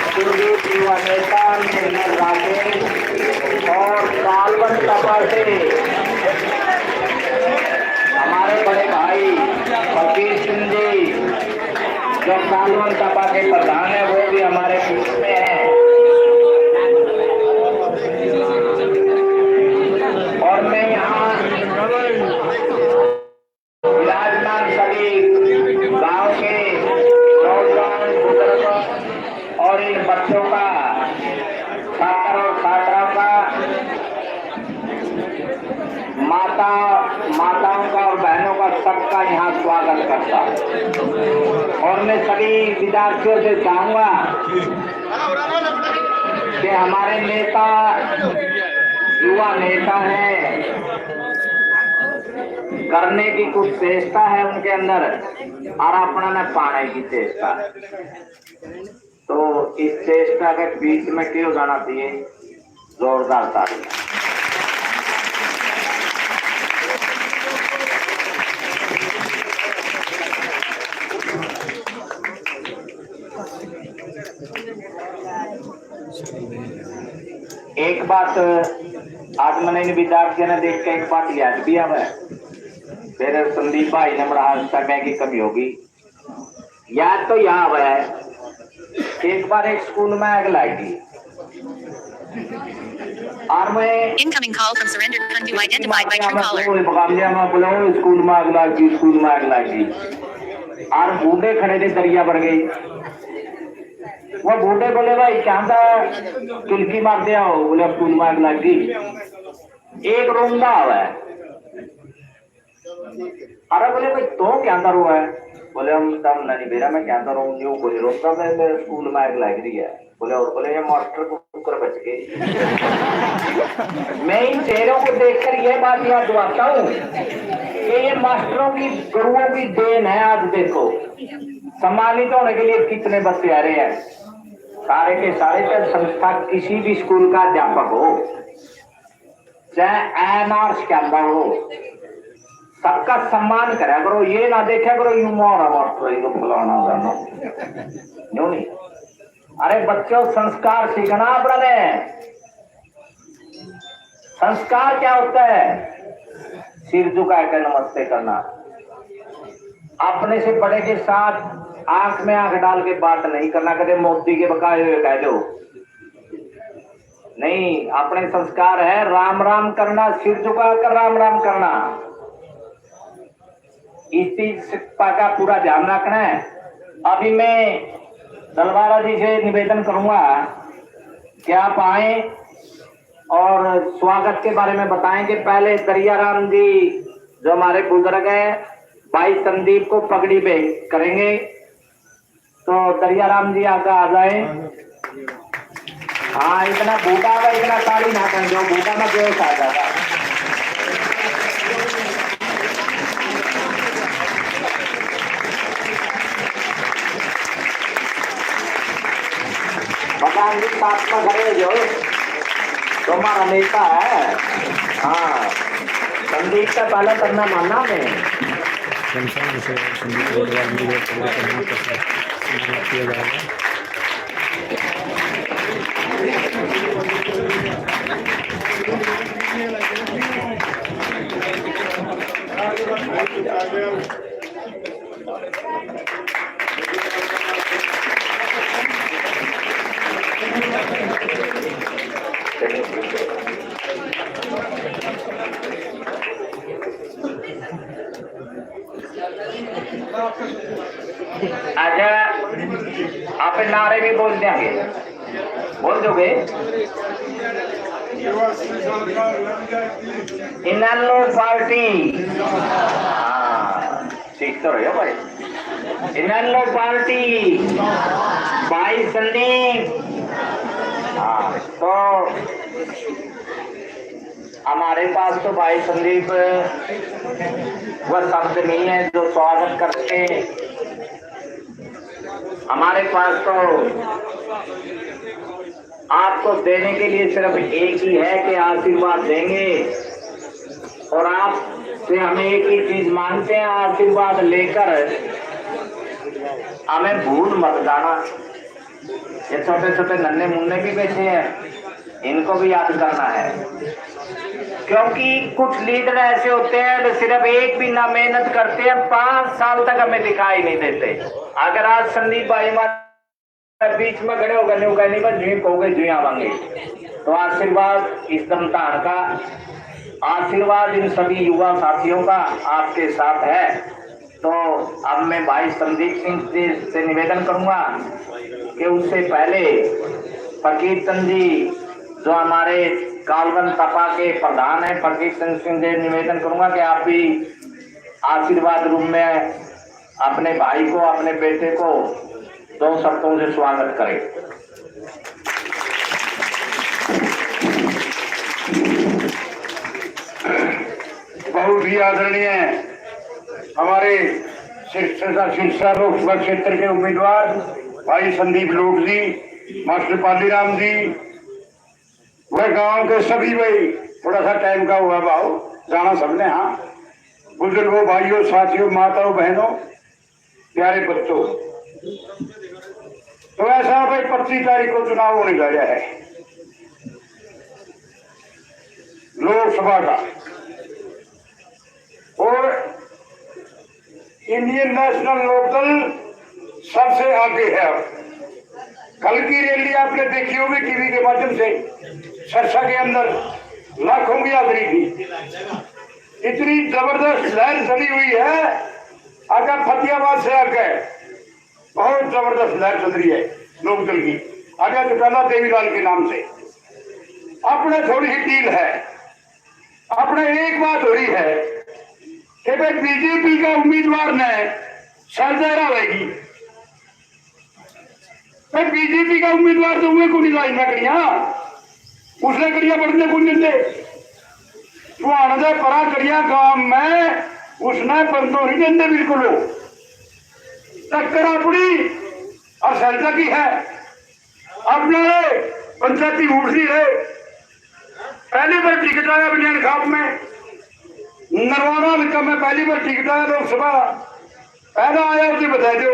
सुरजीत युवा नेता निर्मल राकेश और सालवन सपा से हमारे बड़े भाई फकीर सिंह जी जो सालवन सपा के प्रधान है वो भी हमारे बीच में है। और मैं यहाँ विराजमान सभी गांव के नौजवान बुजुर्ग और इन बच्चों का छात्र और छात्राओं का माताओं का और बहनों का सबका यहाँ स्वागत करता हूँ। और मैं सभी विद्यार्थियों से चाहूंगा कि हमारे नेता युवा नेता है, करने की कुछ चेष्टा है उनके अंदर और अपना न पाने की चेष्टा। तो इस चेष्टा के बीच में क्यों जाना चाहिए जोरदार ताली। एक बात आज मैंने इन विद्यार्थियों ने देख के एक बात याद भी है, फिर संदीप भाई ने बड़ा समय की कमी होगी याद तो यहाँ है। एक बार एक स्कूल में आग लगी और मैं Incoming call from surrendered Kundu identified by Truecaller. School में आग लगी, स्कूल में आग लगी और बूढ़े खड़े थे दरिया बढ़ गई। वो बूढ़े बोले भाई क्या था किलकी मार दिया हो, बोले स्कूल में आग लगी। एक रोंदा है, अरे बोले भाई तो क्या अंदर हुआ है, बोले हम तम नहीं बेरा मैं क्या अंदर हूँ, न्यू बोले रोकता मैं स्कूल में आग लग रही है। बोले और बोले ये मास्टर को कुकर बच गए। मैं इन चेहरों को देखकर यह बात याद दिलाता हूँ कि ये मास्टरों की गुरुओं की देन है। आज देखो सम्मानित होने के लिए कितने बच्चे आ रहे हैं, सारे के सारे संस्था किसी भी स्कूल का अध्यापक हो चाहे एनआर कैंपा हो, सबका सम्मान करा करो। ये ना देखा करो यूं मारा मास्टर फलाना जाना क्यों नहीं। अरे बच्चों संस्कार सीखना अपने। संस्कार क्या होता है? सिर झुका कर नमस्ते करना, अपने से बड़े के साथ आंख में आंख डाल के बात नहीं करना, कदे मोदी के बकाए हुए कह दो नहीं। अपने संस्कार है राम राम करना, सिर झुका कर राम राम करना। इस चीज का पूरा ध्यान रखना है। अभी मैं दलवारा जी से निवेदन करूंगा कि आप आए और स्वागत के बारे में बताएंगे। पहले दरियाराम जी जो हमारे बुजुर्ग हैं भाई संदीप को पगड़ी पे करेंगे, तो दरियाराम जी आगे आ जाए। हाँ इतना बूढ़ा का इतना ताली ना कर, जो बूढ़ा में जोश आ जाता। भगवान जी साथ में खड़े जो तुम्हारा नेता है। हाँ संदीप का पहले करना मानना में किया जाएगा। अच्छा आप नारे भी बोल देंगे, बोल दोगे? इनालो पार्टी, ठीक तो रहे भाई। इनालो पार्टी भाई संदीप। हाँ तो हमारे पास तो भाई संदीप वह शब्द नहीं है जो स्वागत करते। हमारे पास तो आपको देने के लिए सिर्फ एक ही है कि आशीर्वाद देंगे, और आप से हमें एक ही चीज मांगते हैं, आशीर्वाद लेकर हमें भूल मत जाना। ये छोटे छोटे नन्हे मुन्ने भी बैठे हैं, इनको भी याद करना है, क्योंकि कुछ लीडर ऐसे होते हैं जो सिर्फ एक महीना मेहनत करते हैं, 5 साल तक हमें दिखाई नहीं देते। अगर आज संदीप भाई बीच में खड़े होकर नहीं कहनी बस जुई कहोगे जुई आवांगे, तो आशीर्वाद इस दमतार का, आशीर्वाद इन सभी युवा साथियों का आपके साथ है। तो अब मैं भाई संदीप सिंह जी से निवेदन करूंगा कि उससे पहले फकीर चंद जी जो हमारे कालवन तपा के प्रधान है, फकीर चंद सिंह जी निवेदन करूंगा कि आप भी आशीर्वाद रूप में अपने भाई को, अपने बेटे को 2 शब्दों से स्वागत करें। बहुत ही आदरणीय हमारे सिरसा लोकसभा क्षेत्र के उम्मीदवार भाई संदीप लोक जी, मास्टर पालीराम जी, वह गांव के सभी भाई, थोड़ा सा टाइम का हुआ भाव जाना सबने, हाँ बुजुर्गों, भाइयों, साथियों, माताओं, बहनों, प्यारे बच्चों, तो ऐसा भाई 25 तारीख को चुनाव होने जा रहा है लोकसभा का, और इंडियन नेशनल लोकदल सबसे आगे है। कल की रैली आपने देखी होगी टीवी के माध्यम से, सरसा के अंदर लाखों की हाजिरी थी, इतनी जबरदस्त लहर चली हुई है। अगर फतेहाबाद से आगे बहुत जबरदस्त लहर चल रही है लोकदल की, आगे चुटाला देवीलाल के नाम से। अपने थोड़ी सी डील है, अपने एक बात हो रही है कि भाई बीजेपी का उम्मीदवार ने सरदारा रहेगी, भाई बीजेपी का उम्मीदवार तो हुए को नहीं लाइन में करिया, उसने करिया बढ़ने को नहीं देते, सुहाना परा करिया गांव में उसने बंदो नहीं देते बिल्कुल। टक्कर अपनी और सरदा की है, अपना पंचायती उठ नहीं रहे। पहली बार टिकट आया बनियान खाप में, नरवाना हल्का में पहली बार टिकट आया लोकसभा, पहला आया उसे बता दो।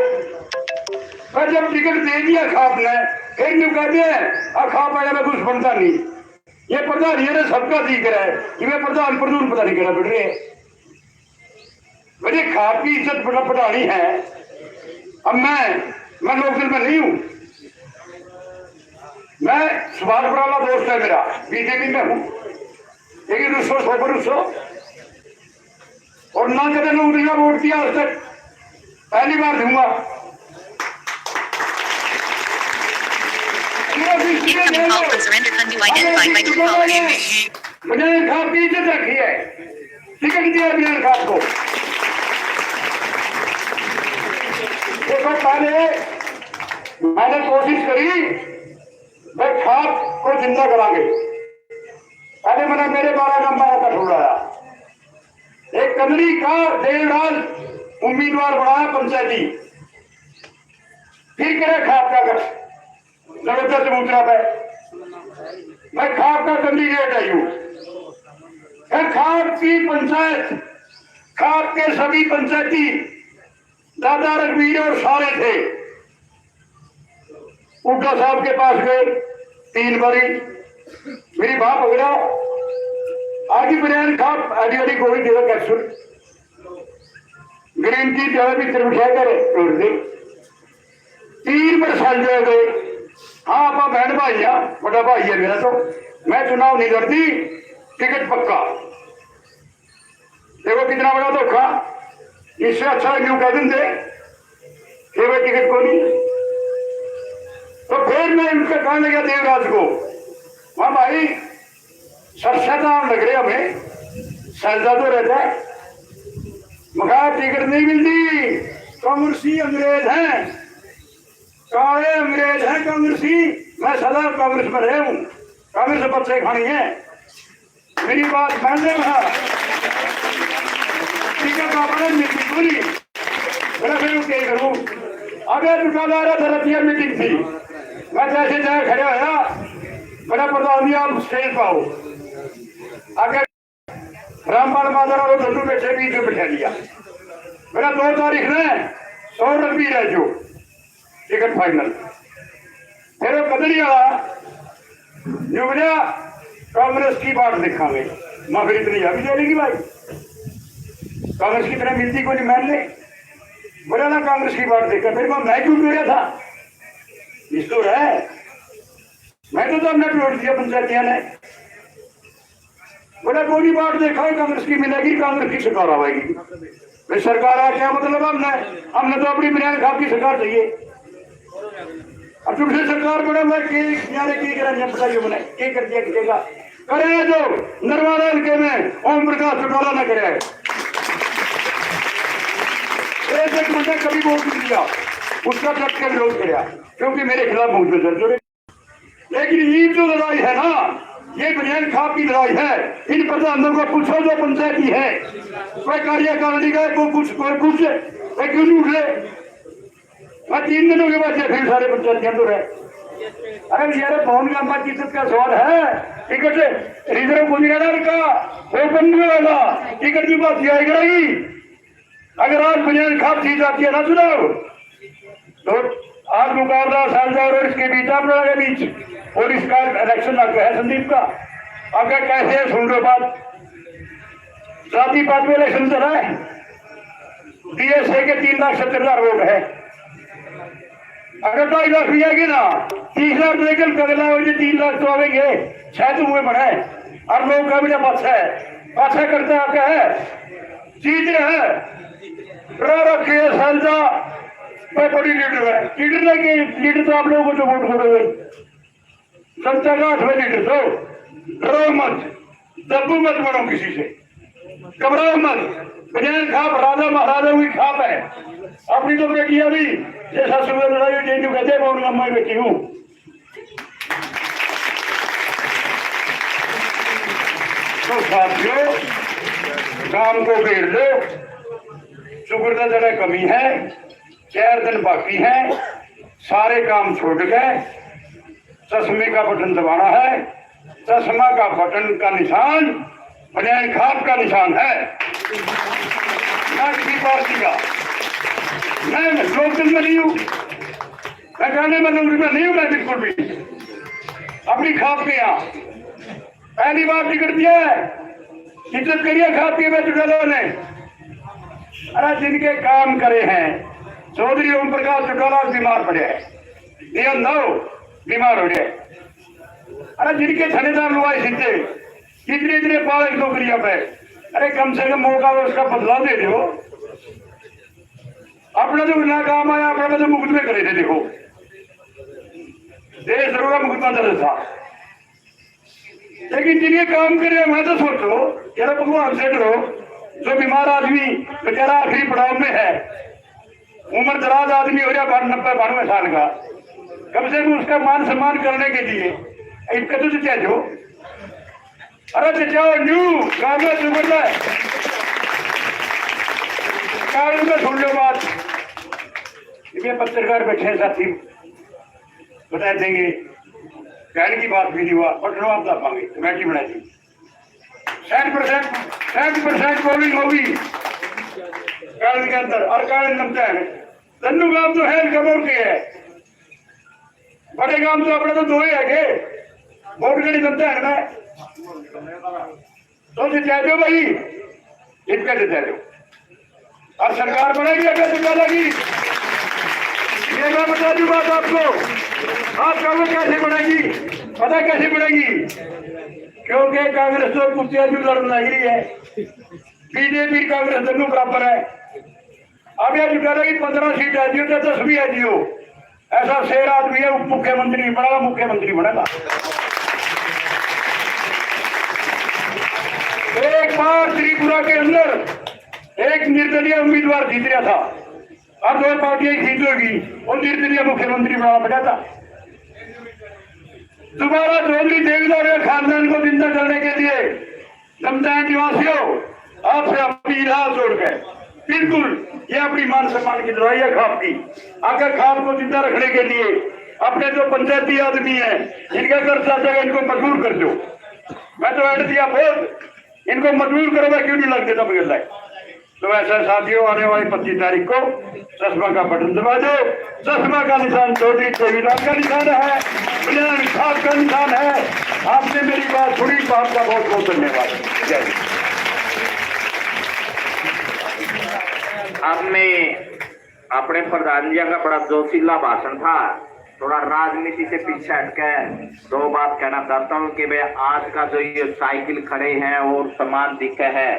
फिर जब टिकट दे दिया खाप ने, फिर क्यों कहते हैं खाप आया में कुछ बनता नहीं, ये प्रधान ये सबका दिख रहा है कि मैं प्रधान प्रधान पता नहीं करना पड़ रहे हैं। मुझे खाप की इज्जत बढ़ानी है। अब मैं लोकदल में नहीं हूं, मैं सुभाष बराला दोस्त है मेरा, बीजेपी में हूं, लेकिन रुसो सोपर रुसो और ना कदम उड़िया वोट दिया आज तक, पहली बार दूंगा। Incoming call from surrender Kundu identified by Truecaller. बनियान खाप की इज्जत रखी है, टिकट दिया बनियान खाप को। देखो पहले मैंने कोशिश करी भाई खाप को जिंदा करांगे, पहले मैंने मेरे 12 नंबर का ढूंढाया, एक कमरी का 1.5 साल उम्मीदवार बनाया पंचायती, फिर करे खाप का कर जबरदस्त चबूतरा पे मैं खाप का कैंडिडेट आई हूं। फिर खाप की पंचायत, खाप के सभी पंचायती दादा रघुवीर और सारे थे, उड्डा साहब के पास गए 3 बारी, मेरी बाप हो गया आगे बनियान खाप आदि वाली गोली देगा कैप्सूल ग्रीन टी जगह भी बिठा कर तोड़ दे। 3 बार साल जो गए, हाँ आप बहन भाई है, बड़ा भाई है मेरा, तो मैं चुनाव नहीं लड़ती, टिकट पक्का। देखो कितना बड़ा धोखा, इससे अच्छा क्यों कह देंगे कि भाई टिकट को नहीं। तो फिर मैं उनसे कहने लगा देवराज को, हाँ भाई सरसा नाम लग रहे हमें, सरदा तो रहता है, मगर टिकट नहीं मिलती, कांग्रेसी अंग्रेज हैं, काले अंग्रेज हैं कांग्रेसी, मैं सदा कांग्रेस में रहे हूं, कांग्रेस बच्चे खानी है, मेरी बात मान ले। टिकट आपने मीटिंग पूरी, मेरा फिर क्या करूं, आगे चुटाला रहा था, रतिया मीटिंग थी, मैं जैसे जगह खड़े होया, मेरा प्रधान जी आप स्टेज पाओ, आगे रामपाल माधरा और लड्डू बैठे बीच में बैठा लिया, मेरा 2 तारीख में 100 रुपये रह जो टिकट फाइनल, फिर वो कदड़ी वाला जो बोलिया कांग्रेस की बात देखांगे, मैं फिर इतनी अभी चलेगी भाई, कांग्रेस की तरह मिलती कोई नहीं मान ले, बोला ना कांग्रेस की बात देखा, फिर मैं क्यों बोला था, निष्ठुर है, मैं तो हमने प्लॉट दिया पंचायतिया ने, बोला कोई बात देखा कांग्रेस की मिलेगी, कांग्रेस की सरकार आएगी, फिर सरकार आया क्या मतलब हमने तो अपनी बुनियाद खाप की सरकार चाहिए, अब तुमसे सरकार बने मैं बताइए मैंने क्या कर दिया किसेगा करे जो नरवाड़ा हल्के में ओम प्रकाश चौटाला न करे, एक मुझे कभी वोट नहीं दिया, उसका डट के विरोध किया क्योंकि मेरे खिलाफ मुझे दर्ज हो, लेकिन ये जो लड़ाई है ना, ये बुनियाद खाप की लड़ाई है, इन प्रधानों को पूछो जो पंचायती है, कोई कार्यकारिणी का को कुछ क्यों नहीं उठे, मैं 3 दिनों के बाद फिर सारे पंचायत अंदर है, अरे यार पवन गांव की इज्जत का सवाल है, टिकट रिजर्व गुजरात का ओपन वाला टिकट की बात आई कराई, अगर आज बुनियाद खाप जीत जाती है ना चुनाव तो आज मुकाबला सालजा और इसके बीच आप लोगों के बीच और इसका इलेक्शन लग गया है संदीप का, अगर कैसे सुन लो बात, जाति पात में इलेक्शन चल रहा है, डीएसए के 3,70,000 वोट है, अगर 2.5 लाख भी आएगी ना 30 लाख लेकर अगला हो 3 लाख तो आवेंगे, शायद हुए बढ़े और लोग का भी पाछा करते आते हैं, जीत रहे हैं रखे सालजा बड़ी लीडर है, लीडर लेके लीडर तो आप लोगों को जो वोट करोगे जनता का 8वें लीडर तो डरो मत, दब्बू मत बनो किसी से, घबराओ मत, बुनियाद खाप राजा महाराजा हुई खाप है, अपनी तो बेटियां भी जैसा सुबह लड़ाई हुई जो कहते हैं मैं मैं बेटी हूँ, तो साथियों काम को घेर लो, शुक्र जरा कमी है, 4 दिन बाकी है, सारे काम छोड़ गए, चश्मे का बटन दबाना है, चश्मा का बटन का निशान बुनियाद खाप का निशान है, ना किसी पार्टी का, मैं लोकदल में नहीं हूँ, मैं गाने में नहीं हूँ, मैं बिल्कुल भी अपनी खाप के यहाँ पहली बार टिकट दिया है, इज्जत करिए खाप के में चौटाला ने, अरे जिनके काम करे हैं चौधरी ओम प्रकाश चौटाला बीमार पड़े हैं, बीमार हो गए, अरे जिनके थानेदार लुआई सीधे इतने पालक नौकरियां पे, अरे कम से कम मौका उसका बदला दे दो, अपना जो ना काम आया अपना तो मुकदमे करे थे, देखो देश जरूर मुकदमा दर्ज था, लेकिन जिन्हें काम करे मैं तो सोचो यार भगवान से डरो, जो बीमार आदमी बेचारा आखिरी पड़ाव में है, उम्र दराज आदमी हो रहा 90-92 साल का, कम से कम उसका मान सम्मान करने के लिए इनका तो चचाओ, अरे चचाओ न्यू काम में सुन लो बात, ये पत्रकार बैठे हैं साथी बता देंगे, कहने की बात भी नहीं हुआ, पटना आप ला पाएंगे कमेटी बनाई थी 60% पोलिंग होगी कारण के अंदर, और कारण नमता है तन्नू गांव तो है कमोर के है, बड़े गांव तो अपने तो 2 ही है, वोट के जनता है ना, तो जिता दो भाई, इनका जिता दो, और सरकार बनेगी अगर चौटाला की, ये मैं बता दूं बात आपको, आप कहोगे कैसे बनेगी, पता कैसे बनेगी, क्योंकि कांग्रेस तो कुत्तियां जो लड़ रही है, बीजेपी कांग्रेस दोनों बराबर है, अब यह चौटाला की 15 सीट है जियो, 10 भी है जियो, ऐसा शेर आदमी है, उप मुख्यमंत्री बड़ा मुख्यमंत्री बनेगा, एक बार त्रिपुरा के अंदर एक निर्दलीय उम्मीदवार जीत रहा था, अब 2 पार्टियां जीत होगी, और निर्दलीय मुख्यमंत्री बनाना पड़ा था, दोबारा चौधरी देवदार खानदान को जिंदा करने के लिए नमदान निवासियों आपसे अपनी राह जोड़ गए, बिल्कुल ये अपनी मान सम्मान की लड़ाई है खाप की, अगर खाप को जिंदा रखने के लिए अपने जो पंचायती आदमी है इनका घर चाहते इनको मजबूर कर दो, मैं तो ऐड दिया बहुत, इनको मजबूर करो, मैं क्यों नहीं लग देता बगल तो ऐसा साथियों आने वाली 25 तारीख को चश्मा का बटन दबा दो। चश्मा का निशान चौधरी देवीलाल का निशान है, बनियान खास का निशान है। आपने मेरी बात सुनी तो आपका बहुत बहुत धन्यवाद। जय हिंद। अब मैं अपने प्रधान जी का बड़ा जोशीला भाषण था, थोड़ा राजनीति से पीछे हटकर दो बात कहना चाहता हूँ कि भाई आज का जो ये साइकिल खड़े हैं और सामान दिखे है,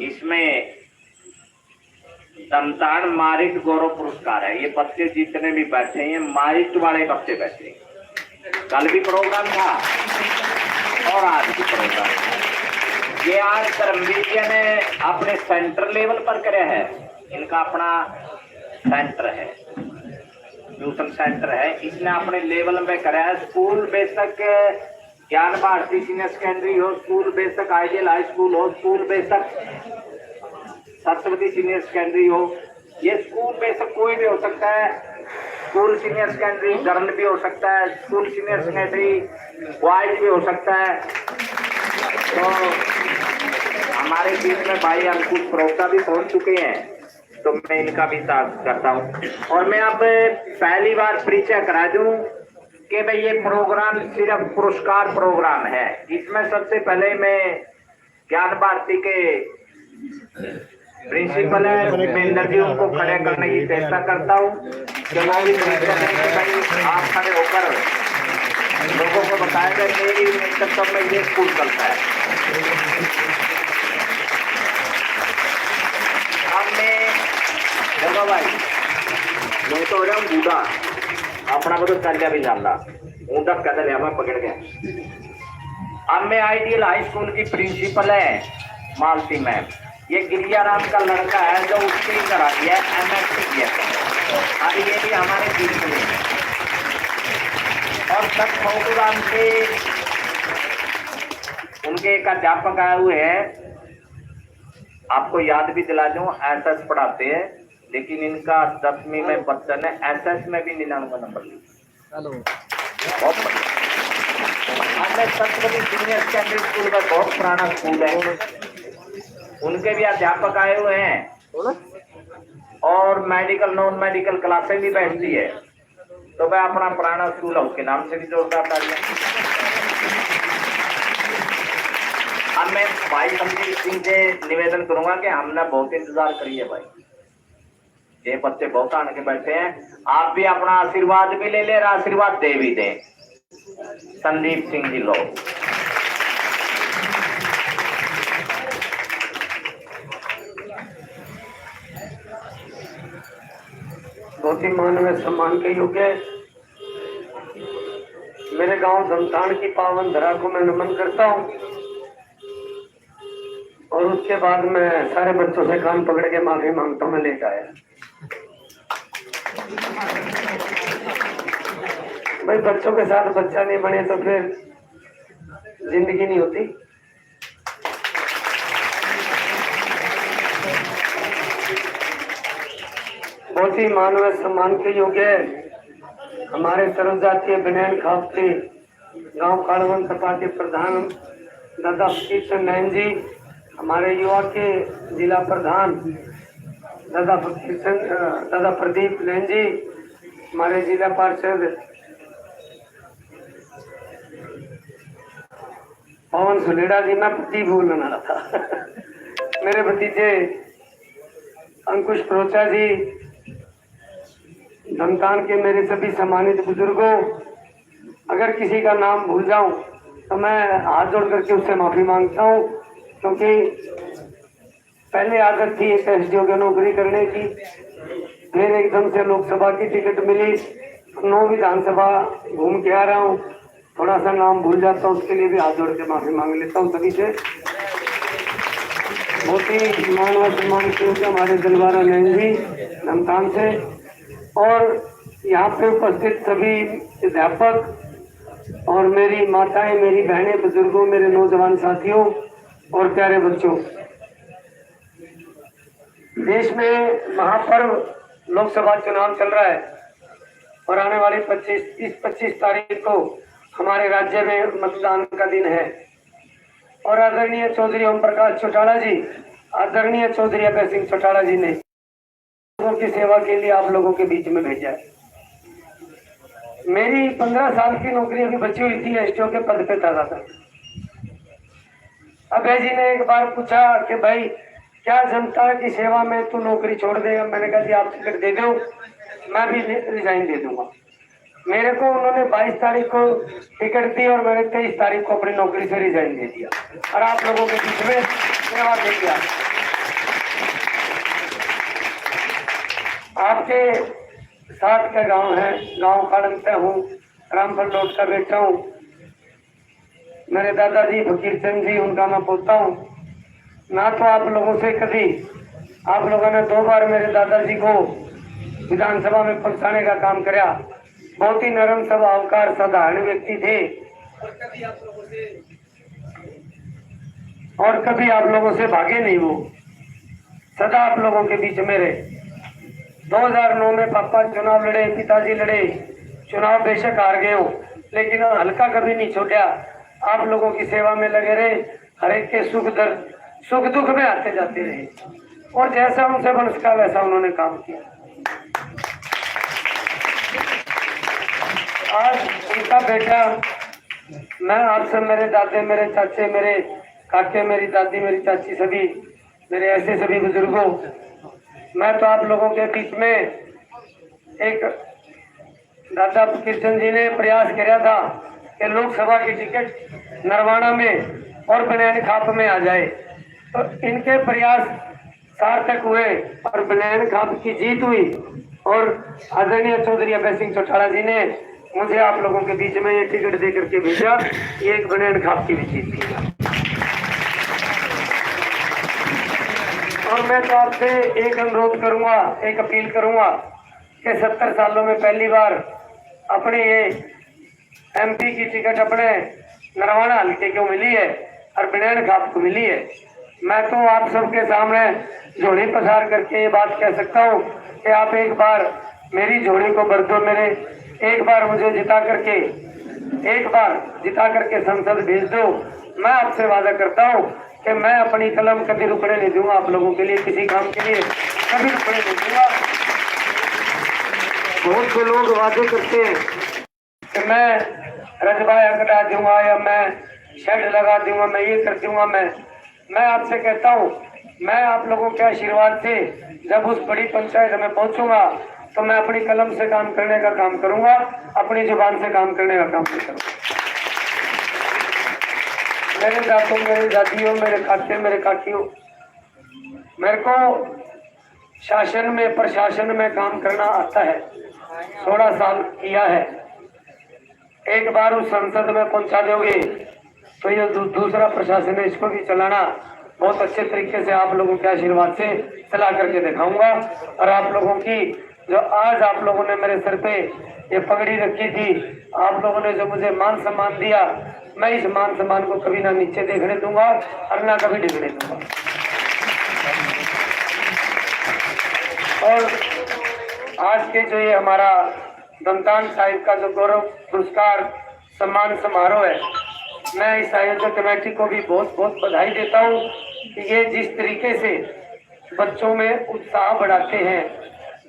इसमें दमतान मारिट गौरव पुरस्कार है। ये बच्चे जितने भी बैठे हैं मारिट वाले बच्चे बैठे हैं। कल भी प्रोग्राम था और आज भी प्रोग्राम। ये आज धर्मवीर जी ने अपने सेंटर लेवल पर करे है, इनका अपना सेंटर है, ट्यूशन सेंटर है, इसने अपने लेवल में करा है। स्कूल बेशक ज्ञान भारती सीनियर सेकेंडरी हो, स्कूल बेशक आइडियल हाई स्कूल हो, स्कूल बेशक सत्यवती सीनियर सेकेंडरी हो, ये स्कूल बेशक कोई भी हो सकता है। स्कूल सीनियर सेकेंडरी गर्ल भी हो सकता है, स्कूल सीनियर सेकेंडरी बॉयज भी हो सकता है। तो हमारे बीच में भाई अंकुश प्रोक्ता भी पहुंच चुके हैं, तो मैं इनका भी स्वागत करता हूं। और मैं अब पहली बार परिचय करा दूं कि भाई ये प्रोग्राम सिर्फ पुरस्कार प्रोग्राम है। इसमें सबसे पहले मैं ज्ञान भारती के प्रिंसिपल है महेंद्र जी, उनको खड़े करने की चेष्टा करता हूँ कि वो भी आप खड़े होकर लोगों को बताएगा मेरी नेतृत्व में ये स्कूल चलता है। देखो भाई, मैं तो हो रहा हूँ बूढ़ा, अपना को तो चल भी जानता, ऊँटा कहते लिया मैं पकड़ गया। अब मैं आइडियल हाई स्कूल की प्रिंसिपल है मालती मैम, ये गिरियाराम का लड़का है जो उसकी करा दिया MSc किया, अब ये भी हमारे बीच में है। और सच प्रोग्राम के उनके एक अध्यापक आए हुए हैं, आपको याद भी दिला दूं, SS पढ़ाते हैं, लेकिन इनका 10वीं में बच्चा ने SS में भी 99 नंबर लिया। हेलो, बहुत सत्यवती सीनियर सेकेंडरी स्कूल में बहुत पुराना स्कूल है, उनके भी अध्यापक आए हुए हैं और मेडिकल नॉन मेडिकल क्लासें भी बैठती है। तो मैं अपना पुराना स्कूल है उसके नाम से भी जोरदार तालियां। अब मैं भाई संदीप सिंह से निवेदन करूंगा कि हमने बहुत इंतजार करी है भाई, ये बच्चे बहुत आने के बैठे हैं, आप भी अपना आशीर्वाद भी ले ले और आशीर्वाद दे भी दें। संदीप सिंह जी लोग बहुत ही मानवीय सम्मान के योग्य मेरे गांव दमतान की पावन धरा को मैं नमन करता हूं, और उसके बाद मैं सारे बच्चों से कान पकड़ के माफी मांगता हूं। मैं लेट आया भाई, बच्चों के साथ बच्चा नहीं बने तो फिर जिंदगी नहीं होती। बहुत ही मानवीय सम्मान के योग्य हमारे सर्वजातीय बनियान खाफती गांव कालवन सपा के प्रधान दादा किशन नैन जी, हमारे युवा के जिला प्रधान दादा प्रदीप नैन जी, हमारे जिला पार्षद पवन सुनेड़ा जी, मैं प्रदीप बोलने वाला था मेरे भतीजे अंकुश प्रोचा जी, दमतान के मेरे सभी सम्मानित बुजुर्गों, अगर किसी का नाम भूल जाऊं तो मैं हाथ जोड़ करके उससे माफी मांगता हूं, क्योंकि पहले आदत थी एक SDO की नौकरी करने की, फिर एकदम से लोकसभा की टिकट मिली, 9 विधानसभा घूम के आ रहा हूं, थोड़ा सा नाम भूल जाता हूं, उसके लिए भी हाथ जोड़ के माफी मांग लेता हूं सभी से। बहुत ही मानव सम्मान के हमारे दिलवारा नैन जी दमतान से, और यहाँ पे उपस्थित सभी अध्यापक और मेरी माताएं, मेरी बहनें, बुजुर्गों, मेरे नौजवान साथियों और प्यारे बच्चों, देश में महापर्व लोकसभा चुनाव चल रहा है और आने वाली 25 तारीख को हमारे राज्य में मतदान का दिन है। और आदरणीय चौधरी ओम प्रकाश चौटाला जी आदरणीय चौधरी अभय सिंह चौटाला जी ने लोगों की सेवा के लिए आप लोगों के बीच में भेजा है। मेरी 15 साल की नौकरी अभी बची हुई थी, एसटीओ के पद पे था। अभय जी ने एक बार पूछा कि भाई क्या जनता की सेवा में तू नौकरी छोड़ देगा? मैंने कहा जी आप टिकट दे दो, मैं भी रिजाइन दे दूंगा। मेरे को उन्होंने 22 तारीख को टिकट दी और मैंने 23 तारीख को अपनी नौकरी से रिजाइन दे दिया और आप लोगों के बीच में सेवा दे दिया। आपके साथ का गांव है, गांव खाड़न से हूँ, रामफल रोड का बेटा हूँ। मेरे दादाजी फकीर चंद जी, उनका मैं पोता हूँ। ना तो आप लोगों से कभी आप लोगों ने 2 बार मेरे दादाजी को विधानसभा में पहुंचाने का काम किया। बहुत ही नरम स्वभावकार साधारण व्यक्ति थे और कभी आप लोगों से भागे नहीं। वो सदा आप लोगों के बीच में रहे। 2009 में पापा चुनाव लड़े, पिताजी लड़े, चुनाव बेशक हार गए हो, लेकिन हल्का कभी नहीं छोड़ा। आप लोगों की सेवा में लगे रहे, हर एक के सुख दुख में आते जाते रहे और जैसा उनसे बन सका वैसा उन्होंने काम किया। आज उनका बेटा, मैं आपसे, मेरे दादे, मेरे चाचे, मेरे काके, मेरी दादी, मेरी चाची, सभी मेरे ऐसे सभी बुजुर्गों, मैं तो आप लोगों के बीच में एक दादा किशन जी ने प्रयास किया था कि लोकसभा की टिकट नरवाना में और बनैन खाप में आ जाए, तो इनके प्रयास सार्थक हुए और बनैन खाप की जीत हुई और आदरणीय चौधरी अभय सिंह चौटाला जी ने मुझे आप लोगों के बीच में ये टिकट दे करके भेजा। ये एक बनैन खाप की भी जीत थी। और मैं तो आपसे एक अनुरोध करूंगा, एक अपील करूंगा कि 70 सालों में पहली बार अपने ये एमपी की टिकट अपने नरवाना हल्के को मिली है और बनैन खाप को मिली है। मैं तो आप सबके सामने झोली पसार करके ये बात कह सकता हूँ कि आप एक बार मेरी झोली को भर दो, मेरे एक बार मुझे जिता करके संसद भेज दो। मैं आपसे वादा करता हूँ कि मैं अपनी कलम कभी रुकने नहीं दूंगा। आप लोगों के लिए किसी काम के लिए कभी रुकने नहीं दूंगा। बहुत से लोग वादे करते हैं कि मैं रजबाया कटा दूंगा या मैं शेड लगा दूंगा, मैं ये कर दूंगा। मैं आपसे कहता हूँ, मैं आप लोगों के आशीर्वाद से जब उस बड़ी पंचायत में पहुंचूंगा तो मैं अपनी कलम से काम करने का काम करूंगा, अपनी जुबान से काम करने का काम नहीं करूंगा। मेरे दादों, मेरे दादियों, मेरे काके, मेरे काकियों, मेरे को शासन में, प्रशासन में काम करना आता है। 16 साल किया है। एक बार उस संसद में पहुंचा दोगे तो ये दूसरा प्रशासन है, इसको भी चलाना बहुत अच्छे तरीके से आप लोगों के आशीर्वाद से चला करके दिखाऊंगा। और आप लोगों की जो आज आप लोगों ने मेरे सर पे ये पगड़ी रखी थी, आप लोगों ने जो मुझे मान सम्मान दिया, मैं इस मान सम्मान को कभी ना नीचे देखने दूंगा और ना कभी डिगने दूंगा। और आज के जो ये हमारा दमतान साहिब का जो गौरव पुरस्कार सम्मान समारोह है, मैं इस आयोजक कमेटी को भी बहुत बहुत बधाई देता हूँ कि ये जिस तरीके से बच्चों में उत्साह बढ़ाते हैं,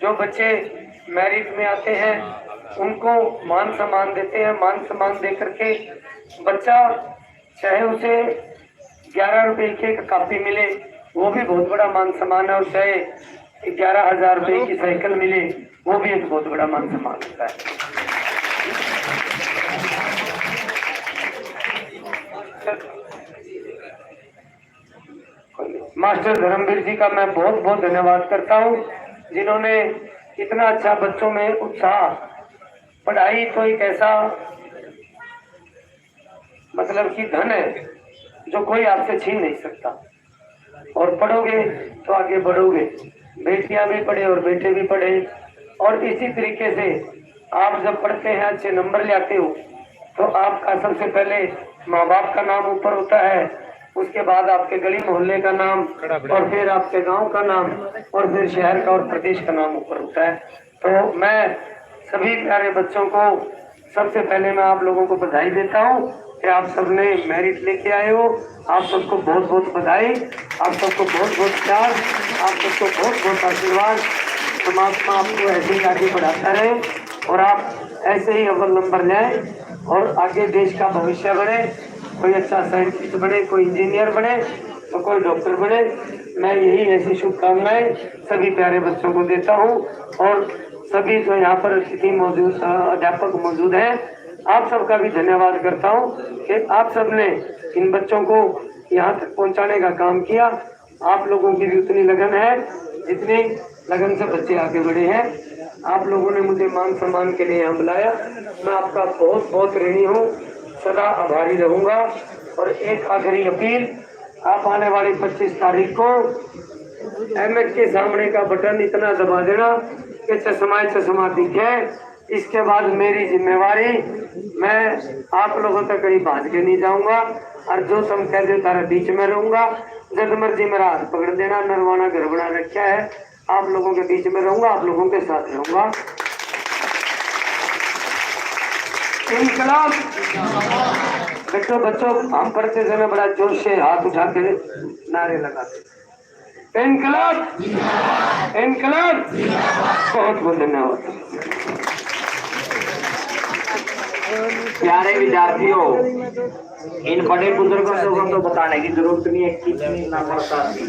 जो बच्चे मेरिट में आते हैं उनको मान सम्मान देते हैं। मान सम्मान दे करके बच्चा चाहे उसे 11 रुपए की एक कॉपी मिले वो भी बहुत बड़ा मान सम्मान है, और चाहे 11,000 रुपए की साइकिल मिले वो भी एक बहुत बड़ा मान सम्मान होता है। मास्टर धर्मवीर जी का मैं बहुत बहुत धन्यवाद करता हूँ, जिन्होंने इतना अच्छा बच्चों में उत्साह। पढ़ाई तो एक ऐसा मतलब कि धन है जो कोई आपसे छीन नहीं सकता, और पढ़ोगे तो आगे बढ़ोगे। बेटियां भी पढ़े और बेटे भी पढ़े, और इसी तरीके से आप जब पढ़ते हैं, अच्छे नंबर लाते हो, तो आपका सबसे पहले माँ बाप का नाम ऊपर होता है, उसके बाद आपके गली मोहल्ले का नाम, और फिर आपके गांव का नाम, और फिर शहर का और प्रदेश का नाम ऊपर होता है। तो मैं सभी प्यारे बच्चों को सबसे पहले मैं आप लोगों को बधाई देता हूँ कि आप सबने मेरिट लेके आए हो। आप सबको बहुत बहुत बधाई, आप सबको बहुत बहुत प्यार, आप सबको बहुत बहुत आशीर्वाद। परमात्मा आपको ऐसे ही आगे बढ़ाता रहे और आप ऐसे ही अव्वल नंबर लें और आगे देश का भविष्य बने। कोई अच्छा साइंटिस्ट बने, कोई इंजीनियर बने तो कोई डॉक्टर बने। मैं यही ऐसी शुभकामनाएं सभी प्यारे बच्चों को देता हूं और सभी जो यहाँ पर अतिथि मौजूद अध्यापक मौजूद हैं, आप सबका भी धन्यवाद करता हूं कि आप सबने इन बच्चों को यहाँ तक पहुँचाने का काम किया। आप लोगों की भी उतनी लगन है जितनी लगन से बच्चे आगे बढ़े हैं। आप लोगों ने मुझे मान सम्मान के लिए यहाँ बुलाया, मैं आपका बहुत बहुत ऋणी हूँ, सदा आभारी रहूंगा। और एक आखिरी अपील, आप आने वाली 25 तारीख को एमएच के सामने का बटन इतना दबा देना कि चश्मा दिखे। इसके बाद मेरी जिम्मेवारी, मैं आप लोगों तक कहीं भाग के नहीं जाऊंगा और जो तुम कह दे तारा बीच में रहूंगा। जब मर्जी मेरा हाथ पकड़ देना, नरवाना घर बना रखा है, आप लोगों के बीच में रहूंगा, आप लोगों के साथ रहूंगा। इनकलाब बच्चों हम पढ़ते समय बड़ा जोर से हाथ उठा के नारे लगाते, इनकलाब इनकलाब। बहुत बहुत धन्यवाद। प्यारे विद्यार्थियों, इन बड़े बुजुर्गों को तो बताने की जरूरत नहीं है कितनी ना पड़ता थी।